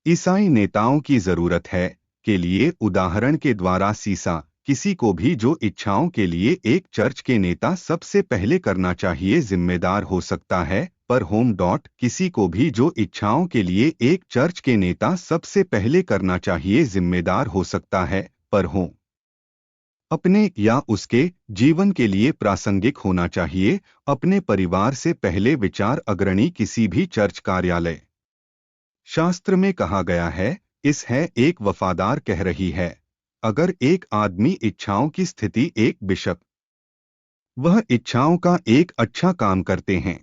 ईसाई नेताओं की जरूरत है के लिए उदाहरण के द्वारा सीसा किसी को भी जो इच्छाओं के लिए एक चर्च के नेता सबसे पहले करना चाहिए जिम्मेदार हो सकता है पर होम डॉट किसी को भी जो इच्छाओं के लिए एक चर्च के नेता सबसे पहले करना चाहिए जिम्मेदार हो सकता है पर होम अपने या उसके जीवन के लिए प्रासंगिक होना चाहिए अपने परिवार से पहले विचार अग्रणी किसी भी चर्च कार्यालय शास्त्र में कहा गया है इस है एक वफादार कह रही है अगर एक आदमी इच्छाओं की स्थिति एक बिशप वह इच्छाओं का एक अच्छा काम करते हैं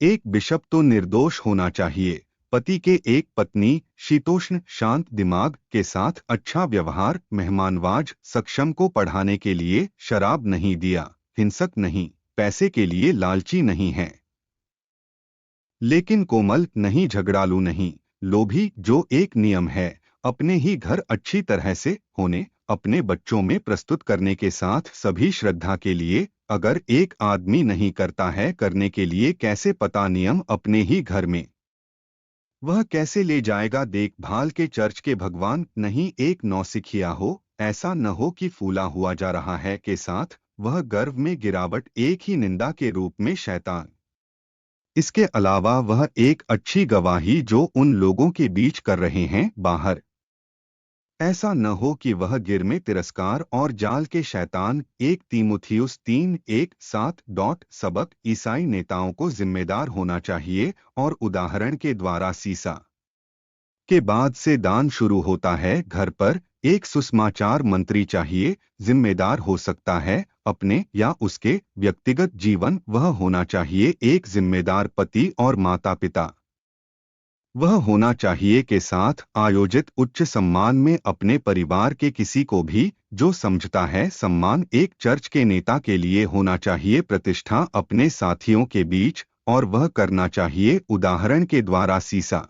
एक बिशप तो निर्दोष होना चाहिए पति के एक पत्नी शीतोष्ण शांत दिमाग के साथ अच्छा व्यवहार मेहमानवाज सक्षम को पढ़ाने के लिए शराब नहीं दिया हिंसक नहीं पैसे के लिए लालची नहीं है लेकिन कोमल नहीं झगड़ालू नहीं लोभी जो एक नियम है अपने ही घर अच्छी तरह से होने अपने बच्चों में प्रस्तुत करने के साथ सभी श्रद्धा के लिए अगर एक आदमी नहीं करता है करने के लिए कैसे पता नियम अपने ही घर में वह कैसे ले जाएगा देखभाल के चर्च के भगवान नहीं एक नौसिखिया हो ऐसा न हो कि फूला हुआ जा रहा है के साथ वह गर्व में गिरावट एक ही निंदा के रूप में शैतान इसके अलावा वह एक अच्छी गवाही जो उन लोगों के बीच कर रहे हैं बाहर ऐसा न हो कि वह गिर में तिरस्कार और जाल के शैतान एक तीमुथियुस 3:1-7 सबक ईसाई नेताओं को जिम्मेदार होना चाहिए और उदाहरण के द्वारा सीसा के बाद से दान शुरू होता है घर पर एक सुसमाचार मंत्री चाहिए जिम्मेदार हो सकता है अपने या उसके व्यक्तिगत जीवन वह होना चाहिए एक जिम्मेदार पति और माता पिता वह होना चाहिए के साथ आयोजित उच्च सम्मान में अपने परिवार के किसी को भी जो समझता है सम्मान एक चर्च के नेता के लिए होना चाहिए प्रतिष्ठा अपने साथियों के बीच और वह करना चाहिए उदाहरण के द्वारा सीसा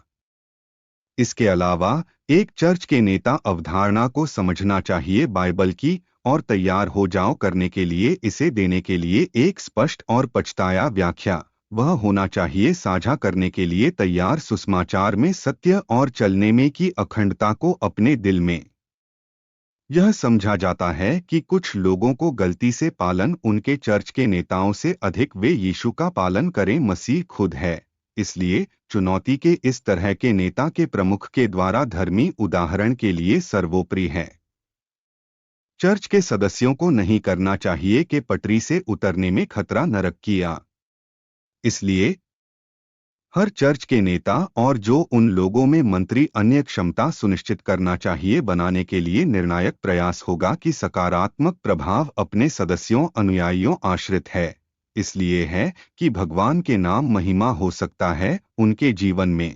इसके अलावा एक चर्च के नेता अवधारणा को समझना चाहिए बाइबल की और तैयार हो जाओ करने के लिए इसे देने के लिए एक स्पष्ट और पछताया व्याख्या वह होना चाहिए साझा करने के लिए तैयार सुसमाचार में सत्य और चलने में की अखंडता को अपने दिल में यह समझा जाता है कि कुछ लोगों को गलती से पालन उनके चर्च के नेताओं से अधिक वे यीशु का पालन करें मसीह खुद है इसलिए चुनौती के इस तरह के नेता के प्रमुख के द्वारा धर्मी उदाहरण के लिए सर्वोपरि है चर्च के सदस्यों को नहीं करना चाहिए कि पटरी से उतरने में खतरा न रखिया इसलिए हर चर्च के नेता और जो उन लोगों में मंत्री अन्य क्षमता सुनिश्चित करना चाहिए बनाने के लिए निर्णायक प्रयास होगा कि सकारात्मक प्रभाव अपने सदस्यों अनुयायियों आश्रित है इसलिए है कि भगवान के नाम महिमा हो सकता है उनके जीवन में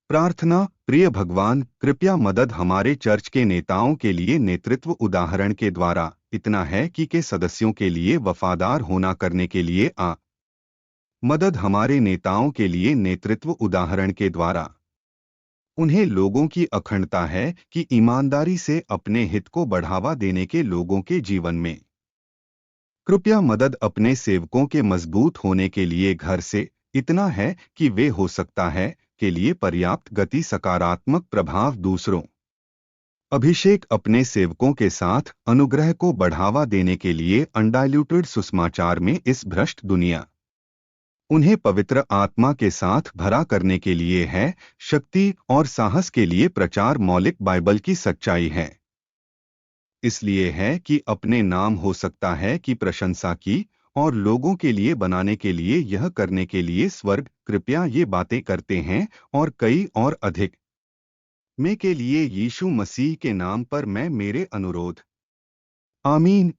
प्रार्थना प्रिय भगवान कृपया मदद हमारे चर्च के नेताओं के लिए नेतृत्व उदाहरण के द्वारा इतना है कि के सदस्यों के लिए वफादार होना करने के लिए मदद हमारे नेताओं के लिए नेतृत्व उदाहरण के द्वारा उन्हें लोगों की अखंडता है कि ईमानदारी से अपने हित को बढ़ावा देने के लोगों के जीवन में कृपया मदद अपने सेवकों के मजबूत होने के लिए घर से इतना है कि वे हो सकता है के लिए पर्याप्त गति सकारात्मक प्रभाव दूसरों अभिषेक अपने सेवकों के साथ अनुग्रह को बढ़ावा देने के लिए अनडाइल्यूटेड सुसमाचार में इस भ्रष्ट दुनिया उन्हें पवित्र आत्मा के साथ भरा करने के लिए है शक्ति और साहस के लिए प्रचार मौलिक बाइबल की सच्चाई है इसलिए है कि अपने नाम हो सकता है कि प्रशंसा की और लोगों के लिए बनाने के लिए यह करने के लिए स्वर्ग कृपया ये बातें करते हैं और कई और अधिक में के लिए यीशु मसीह के नाम पर मैं मेरे अनुरोध आमीन